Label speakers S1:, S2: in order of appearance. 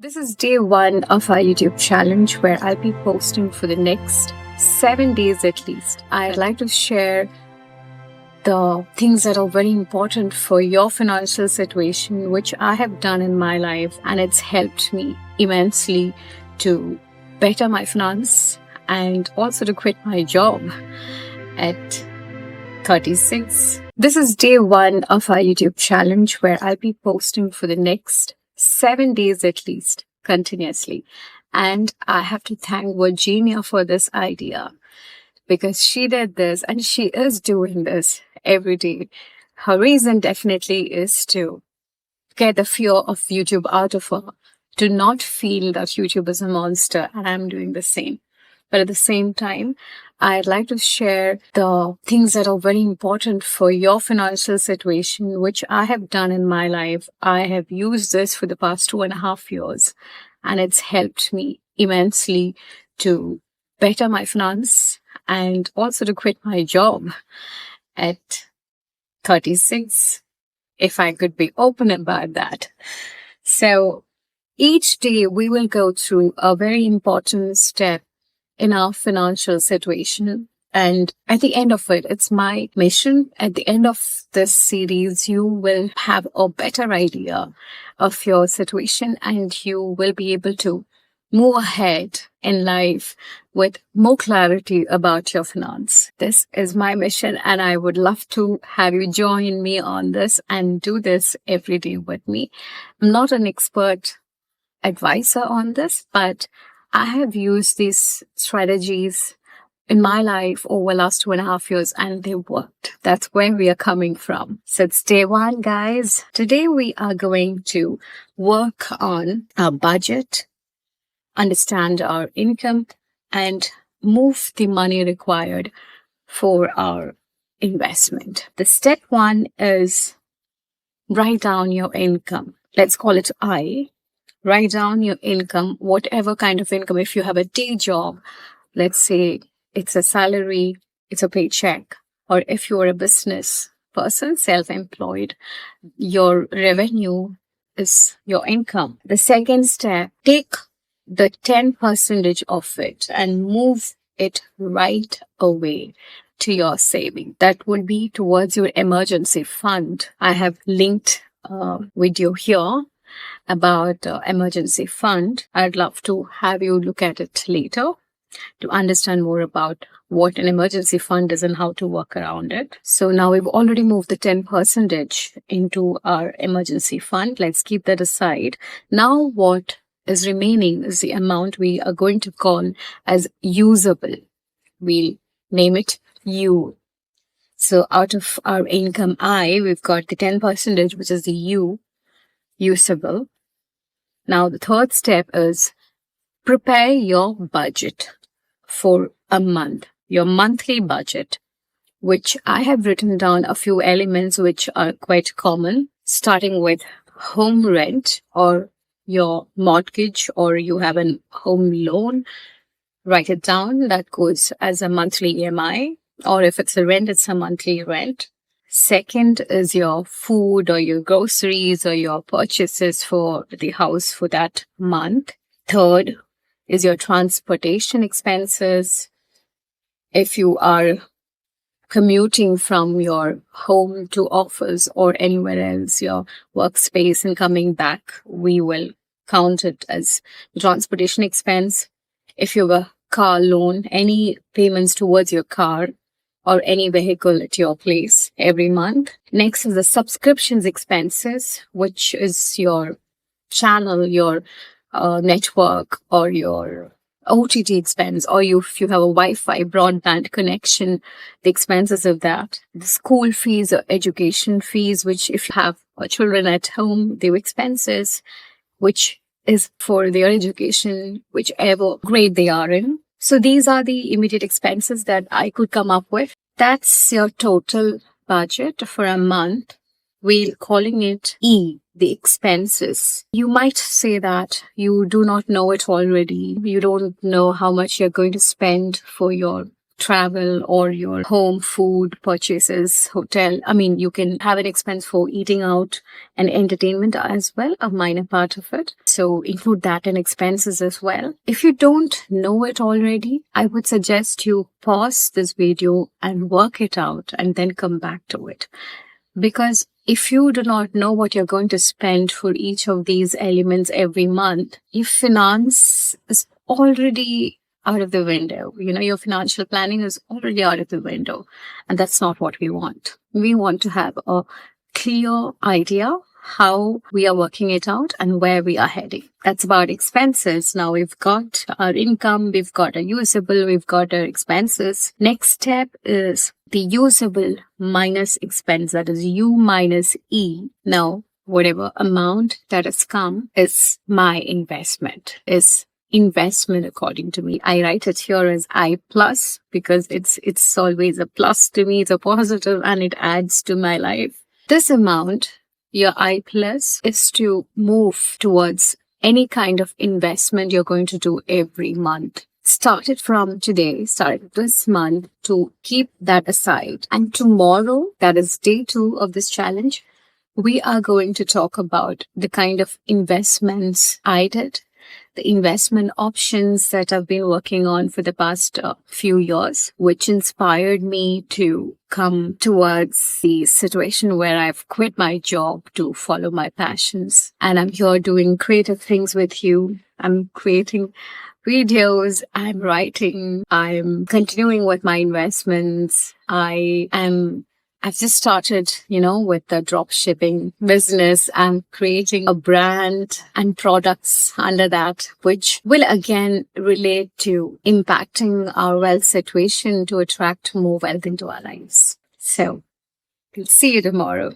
S1: This is day one of our YouTube challenge where I'll be posting for the next 7 days at least. I'd like to share the things that are very important for your financial situation, which I have done in my life, and it's helped me immensely to better my finance and also to quit my job at 36. This is day one of our YouTube challenge where I'll be posting for the next 7 days at least continuously. And I have to thank Virginia for this idea because she did this and she is doing this every day. Her reason definitely is to get the fear of YouTube out of her, to not feel that YouTube is a monster, and I'm doing the same. But at the same time, I'd like to share the things that are very important for your financial situation, which I have done in my life. I have used this for the past 2.5 years, and it's helped me immensely to better my finance and also to quit my job at 36, if I could be open about that. So each day we will go through a very important step in our financial situation. And at the end of it, it's my mission. At the end of this series, you will have a better idea of your situation and you will be able to move ahead in life with more clarity about your finance. This is my mission and I would love to have you join me on this and do this every day with me. I'm not an expert advisor on this, but I have used these strategies in my life over the last 2.5 years and they worked. That's where we are coming from. So it's day one, guys. Today we are going to work on our budget, understand our income, and move the money required for our investment. The step one is write down your income. Let's call it I. Write down your income, whatever kind of income. If you have a day job, let's say it's a salary, it's a paycheck, or if you're a business person, self-employed, your revenue is your income. The second step, take the 10% of it and move it right away to your saving. That would be towards your emergency fund. I have linked a video here about emergency fund. I'd love to have you look at it later to understand more about what an emergency fund is and how to work around it. So now we've already moved the 10% into our emergency fund. Let's keep that aside. Now what is remaining is the amount we are going to call as usable. We'll name it U. So out of our income I, we've got the 10%, which is the U, usable. Now the third step is prepare your budget for a month, your monthly budget, which I have written down a few elements which are quite common, starting with home rent or your mortgage, or you have a home loan. Write it down. That goes as a monthly EMI, or if it's a rent, it's a monthly rent. Second is your food or your groceries or your purchases for the house for that month. Third is your transportation expenses. If you are commuting from your home to office or anywhere else, your workspace, and coming back, we will count it as transportation expense. If you have a car loan, any payments towards your car or any vehicle at your place every month. Next is the subscriptions expenses, which is your channel, your network, or your OTT expense, or if you have a Wi-Fi broadband connection, the expenses of that. The school fees or education fees, which if you have children at home, the expenses, which is for their education, whichever grade they are in. So these are the immediate expenses that I could come up with. That's your total budget for a month. We're calling it E, the expenses. You might say that you do not know it already. You don't know how much you're going to spend for your travel or your home food purchases, hotel. I mean, you can have an expense for eating out and entertainment as well, a minor part of it. So include that in expenses as well. If you don't know it already, I would suggest you pause this video and work it out and then come back to it. Because if you do not know what you're going to spend for each of these elements every month, your finance is already out of the window. Your financial planning is already out of the window. And that's not what we want. We want to have a clear idea how we are working it out and where we are heading. That's about expenses. Now we've got our income, we've got our usable, we've got our expenses. Next step is the usable minus expense, that is U minus E. Now, whatever amount that has come is my investment, is investment according to me. I write it here as I plus because it's always a plus to me. It's a positive and it adds to my life. This amount, your I plus, is to move towards any kind of investment you're going to do every month. Started from today, started this month, to keep that aside. And tomorrow, that is day 2 of this challenge, we are going to talk about the kind of investments I did, the investment options that I've been working on for the past few years, which inspired me to come towards the situation where I've quit my job to follow my passions. And I'm here doing creative things with you. I'm creating videos, I'm writing, I'm continuing with my investments. I've just started, with the drop shipping business. I'm creating a brand and products under that, which will again relate to impacting our wealth situation to attract more wealth into our lives. So, we'll see you tomorrow.